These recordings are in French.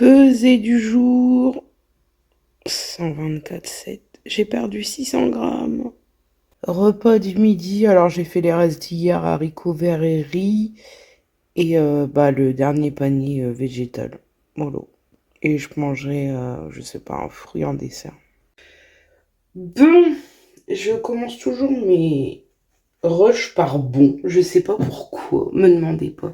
Pesée du jour, 124,7. J'ai perdu 600 grammes. Repas du midi, alors j'ai fait les restes d'hier, haricots verts et riz. Et le dernier panier végétal. Voilà. Et je mangerai, je sais pas, un fruit en dessert. Bon, je commence toujours mes rushs par bon. Je sais pas pourquoi, me demandez pas.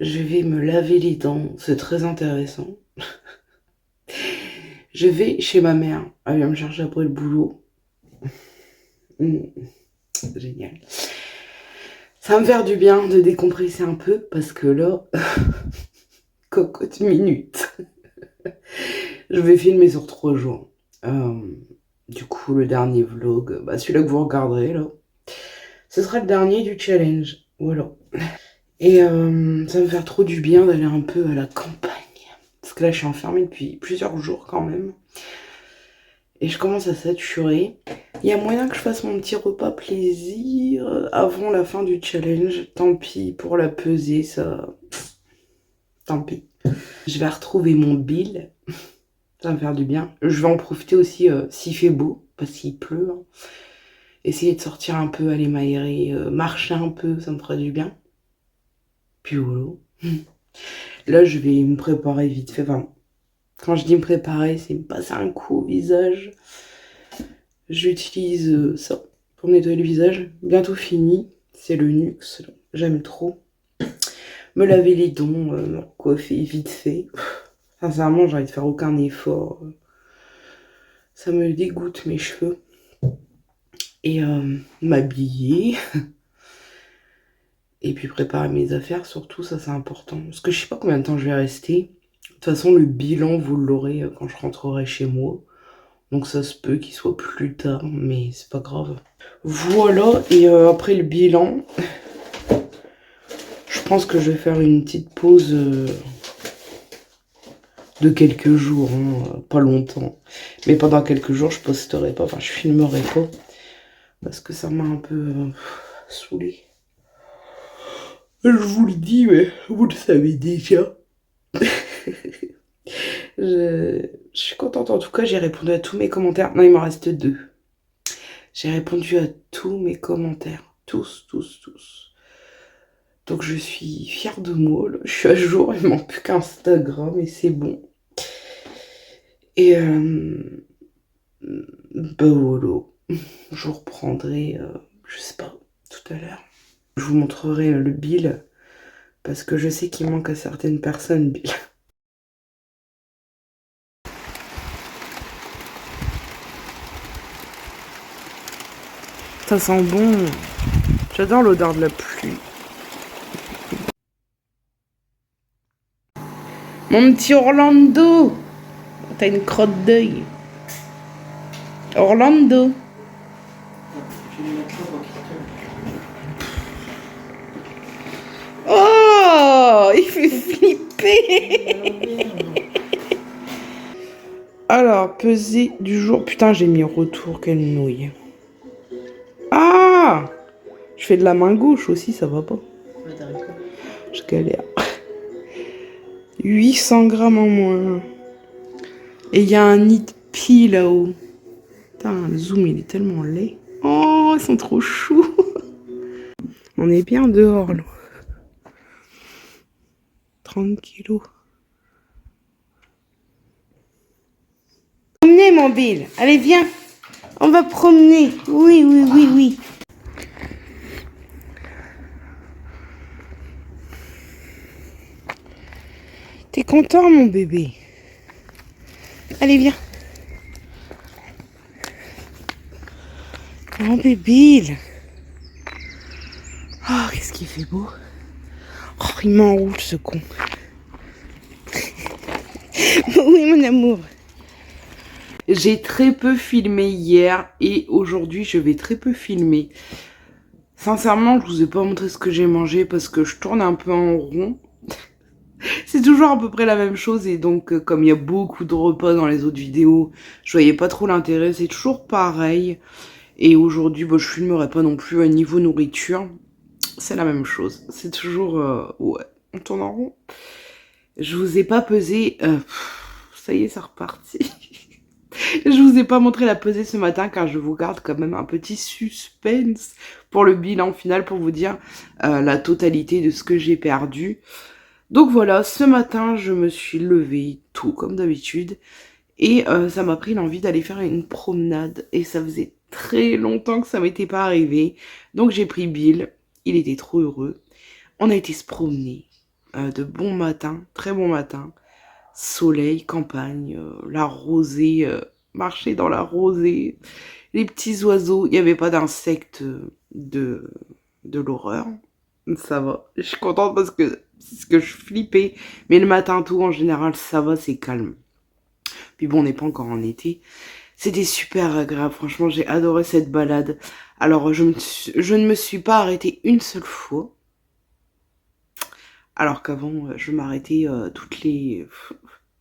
Je vais me laver les dents, c'est très intéressant. Je vais chez ma mère, elle vient me chercher après le boulot. Génial. Ça va me faire du bien de décompresser un peu parce que là, cocotte minute. Je vais filmer sur 3 jours. Du coup, le dernier vlog, celui-là que vous regarderez là, ce sera le dernier du challenge. Voilà. Et ça va me faire trop du bien d'aller un peu à la campagne. Parce que là, je suis enfermée depuis plusieurs jours quand même. Et je commence à saturer. Il y a moyen que je fasse mon petit repas plaisir avant la fin du challenge. Tant pis pour la pesée, ça... Tant pis. Je vais retrouver mon Bill. Ça va me faire du bien. Je vais en profiter aussi s'il fait beau, parce qu'il pleut. Hein. Essayer de sortir un peu, aller m'aérer, marcher un peu, ça me ferait du bien. Puis voilà. Là, je vais me préparer vite fait. Enfin, quand je dis me préparer, c'est me passer un coup au visage. J'utilise ça pour nettoyer le visage. Bientôt fini. C'est le Nuxe. J'aime trop. Me laver les dents, me coiffer vite fait. Sincèrement, j'ai envie de faire aucun effort. Ça me dégoûte mes cheveux. Et m'habiller. Et puis préparer mes affaires, surtout, ça c'est important. Parce que je sais pas combien de temps je vais rester. De toute façon, le bilan, vous l'aurez quand je rentrerai chez moi. Donc ça se peut qu'il soit plus tard, mais c'est pas grave. Voilà, et après le bilan, je pense que je vais faire une petite pause de quelques jours, hein, pas longtemps. Mais pendant quelques jours, je posterai pas, enfin je filmerai pas. Parce que ça m'a un peu saoulée. Je vous le dis, mais vous le savez déjà. Je suis contente, en tout cas, j'ai répondu à tous mes commentaires. Non, il m'en reste 2. J'ai répondu à tous mes commentaires. Tous, tous, tous. Donc je suis fière de moi. Là. Je suis à jour, il ne manque plus qu'Instagram et c'est bon. Et voilà. Je vous reprendrai, je sais pas, tout à l'heure. Je vous montrerai le bill. Parce que je sais qu'il manque à certaines personnes bill. Ça sent bon. J'adore l'odeur de la pluie. Mon petit Orlando. T'as une crotte d'œil. Orlando. Oh, il fait flipper. Alors, pesée du jour. Putain, j'ai mis retour, quelle nouille. Ah, je fais de la main gauche aussi, ça va pas. Je galère. 800 grammes en moins. Et il y a un nid de pie là-haut. Putain, le zoom, il est tellement laid. Oh, ils sont trop choux. On est bien dehors, là. 30 kilos. Promener, mon Bill. Allez, viens. On va promener. Oui, oui, oui, oui. T'es content, mon bébé? Allez, viens. Mon bébé. Oh, qu'est-ce qu'il fait beau. Oh, il m'enroule, ce con. Oui, mon amour. J'ai très peu filmé hier et aujourd'hui, je vais très peu filmer. Sincèrement, je vous ai pas montré ce que j'ai mangé parce que je tourne un peu en rond. C'est toujours à peu près la même chose et donc comme il y a beaucoup de repas dans les autres vidéos, je voyais pas trop l'intérêt, c'est toujours pareil. Et aujourd'hui, je filmerai pas non plus à niveau nourriture, c'est la même chose. C'est toujours, ouais, on tourne en rond. Je vous ai pas pesé... ça y est, c'est reparti. Je vous ai pas montré la pesée ce matin car je vous garde quand même un petit suspense pour le bilan final pour vous dire la totalité de ce que j'ai perdu. Donc voilà, ce matin, je me suis levée tout comme d'habitude et ça m'a pris l'envie d'aller faire une promenade et ça faisait très longtemps que ça m'était pas arrivé. Donc j'ai pris Bill, il était trop heureux. On a été se promener de bon matin, très bon matin. Soleil, campagne, la rosée, marcher dans la rosée, les petits oiseaux, il n'y avait pas d'insectes de l'horreur, ça va. Je suis contente parce que c'est ce que je flippais, mais le matin tout en général ça va, c'est calme. Puis bon, on n'est pas encore en été. C'était super agréable, franchement j'ai adoré cette balade. Alors je ne me suis pas arrêtée une seule fois, alors qu'avant je m'arrêtais toutes les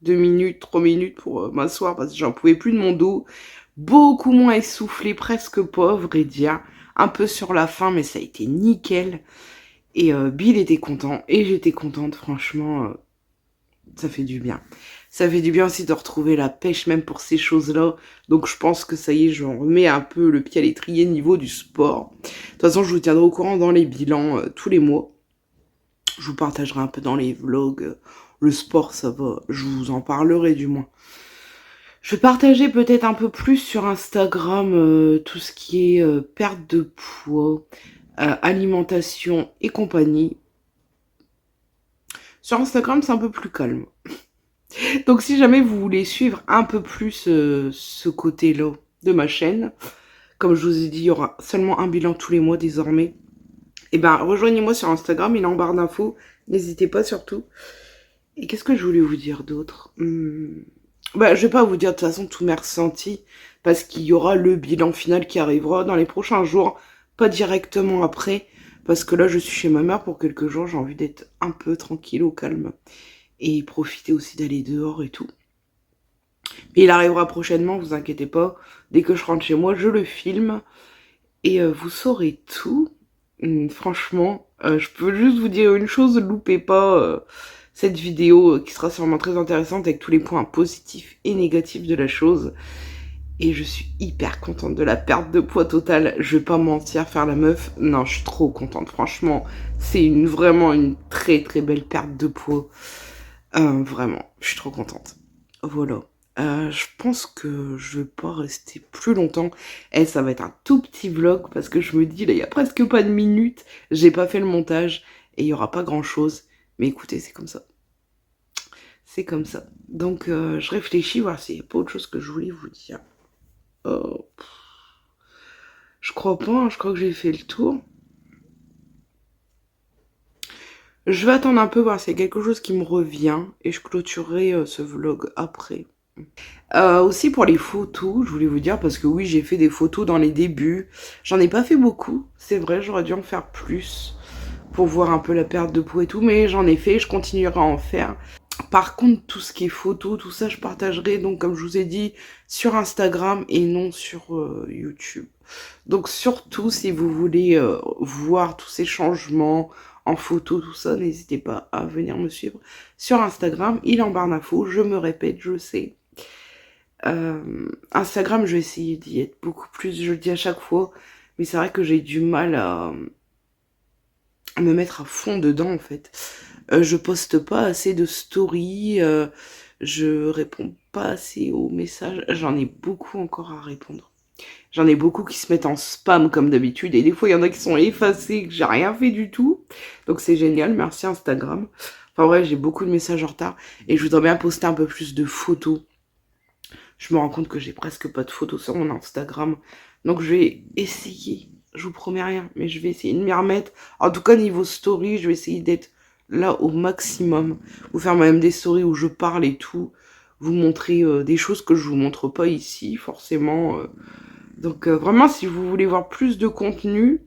2 minutes, 3 minutes pour m'asseoir parce que j'en pouvais plus de mon dos. Beaucoup moins essoufflé, presque pas, vrai dire. Un peu sur la fin, mais ça a été nickel. Et Bill était content et j'étais contente, franchement, ça fait du bien. Ça fait du bien aussi de retrouver la pêche même pour ces choses-là. Donc je pense que ça y est, je remets un peu le pied à l'étrier niveau du sport. De toute façon, je vous tiendrai au courant dans les bilans tous les mois. Je vous partagerai un peu dans les vlogs. Le sport, ça va, je vous en parlerai du moins. Je vais partager peut-être un peu plus sur Instagram tout ce qui est perte de poids, alimentation et compagnie. Sur Instagram, c'est un peu plus calme. Donc si jamais vous voulez suivre un peu plus ce côté-là de ma chaîne, comme je vous ai dit, il y aura seulement un bilan tous les mois désormais. Et ben rejoignez-moi sur Instagram, il est en barre d'infos. N'hésitez pas surtout. Et qu'est-ce que je voulais vous dire d'autre Bah, je vais pas vous dire de toute façon tous mes ressentis, parce qu'il y aura le bilan final qui arrivera dans les prochains jours, pas directement après, parce que là je suis chez ma mère pour quelques jours, j'ai envie d'être un peu tranquille, au calme, et profiter aussi d'aller dehors et tout. Mais il arrivera prochainement, vous inquiétez pas, dès que je rentre chez moi, je le filme, et vous saurez tout. Franchement, je peux juste vous dire une chose, loupez pas cette vidéo qui sera sûrement très intéressante avec tous les points positifs et négatifs de la chose. Et je suis hyper contente de la perte de poids totale. Je vais pas mentir, faire la meuf. Non, je suis trop contente. Franchement, c'est vraiment une très très belle perte de poids. Vraiment, je suis trop contente. Voilà. Je pense que je vais pas rester plus longtemps. Et ça va être un tout petit vlog parce que je me dis, là, il y a presque pas de minutes. J'ai pas fait le montage et il y aura pas grand chose. Mais écoutez, c'est comme ça. C'est comme ça. Donc, je réfléchis, voir s'il n'y a pas autre chose que je voulais vous dire. Oh. Je crois pas, hein, je crois que j'ai fait le tour. Je vais attendre un peu, voir s'il y a quelque chose qui me revient. Et je clôturerai ce vlog après. Aussi pour les photos, je voulais vous dire, parce que oui, j'ai fait des photos dans les débuts. J'en ai pas fait beaucoup, c'est vrai, j'aurais dû en faire plus pour voir un peu la perte de poids et tout, mais j'en ai fait, je continuerai à en faire. Par contre, tout ce qui est photos, tout ça, je partagerai, donc comme je vous ai dit, sur Instagram et non sur YouTube. Donc surtout, si vous voulez voir tous ces changements en photo, tout ça, n'hésitez pas à venir me suivre sur Instagram. Il est en barre d'infos, je me répète, je sais. Instagram, je vais essayer d'y être beaucoup plus, je le dis à chaque fois, mais c'est vrai que j'ai du mal à me mettre à fond dedans en fait. Je poste pas assez de stories, je réponds pas assez aux messages, j'en ai beaucoup encore à répondre. J'en ai beaucoup qui se mettent en spam comme d'habitude, et des fois il y en a qui sont effacés, que j'ai rien fait du tout, donc c'est génial, merci Instagram. Enfin vrai, j'ai beaucoup de messages en retard, et je voudrais bien poster un peu plus de photos. Je me rends compte que j'ai presque pas de photos sur mon Instagram. Donc je vais essayer, je vous promets rien, mais je vais essayer de m'y remettre. En tout cas niveau story, je vais essayer d'être là au maximum. Vous faire même des stories où je parle et tout. Vous montrer des choses que je vous montre pas ici, forcément. Donc vraiment, si vous voulez voir plus de contenu,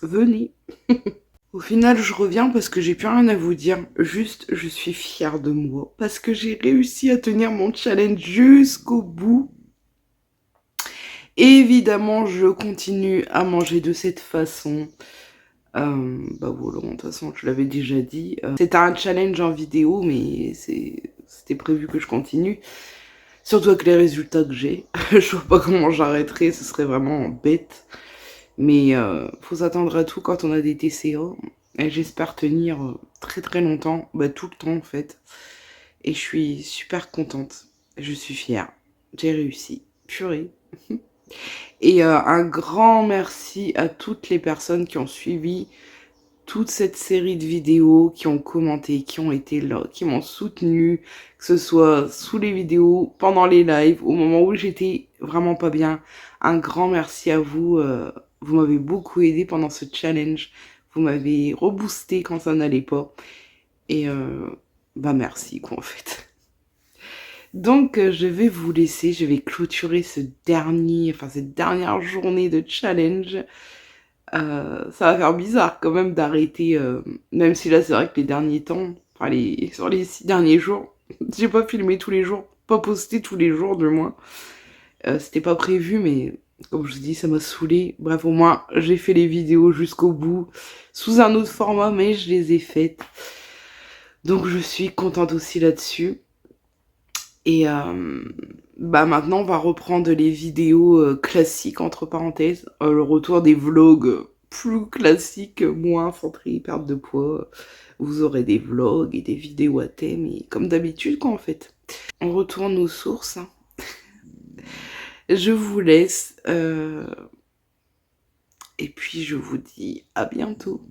venez. Au final, je reviens parce que j'ai plus rien à vous dire. Juste, je suis fière de moi. Parce que j'ai réussi à tenir mon challenge jusqu'au bout. Évidemment, je continue à manger de cette façon. Bah voilà, de toute façon, je l'avais déjà dit. C'était un challenge en vidéo, mais c'était prévu que je continue. Surtout avec les résultats que j'ai. Je vois pas comment j'arrêterais, ce serait vraiment bête. Mais faut s'attendre à tout quand on a des TCA. Et j'espère tenir très très longtemps, bah tout le temps en fait. Et je suis super contente. Je suis fière. J'ai réussi. Purée. Et un grand merci à toutes les personnes qui ont suivi toute cette série de vidéos, qui ont commenté, qui ont été là, qui m'ont soutenu, que ce soit sous les vidéos, pendant les lives, au moment où j'étais vraiment pas bien. Un grand merci à vous. Vous m'avez beaucoup aidé pendant ce challenge. Vous m'avez reboosté quand ça n'allait pas. Et bah merci quoi en fait. Donc je vais vous laisser, je vais clôturer cette dernière journée de challenge. Ça va faire bizarre quand même d'arrêter, même si là c'est vrai que les derniers temps, enfin sur les 6 derniers jours, j'ai pas filmé tous les jours, pas posté tous les jours du moins. C'était pas prévu, mais comme je vous dis, ça m'a saoulé. Bref, au moins j'ai fait les vidéos jusqu'au bout, sous un autre format, mais je les ai faites. Donc je suis contente aussi là-dessus. Et bah maintenant on va reprendre les vidéos classiques entre parenthèses, le retour des vlogs plus classiques, moins centrés perte de poids. Vous aurez des vlogs et des vidéos à thème, et comme d'habitude quoi en fait. On retourne aux sources. Je vous laisse et puis je vous dis à bientôt.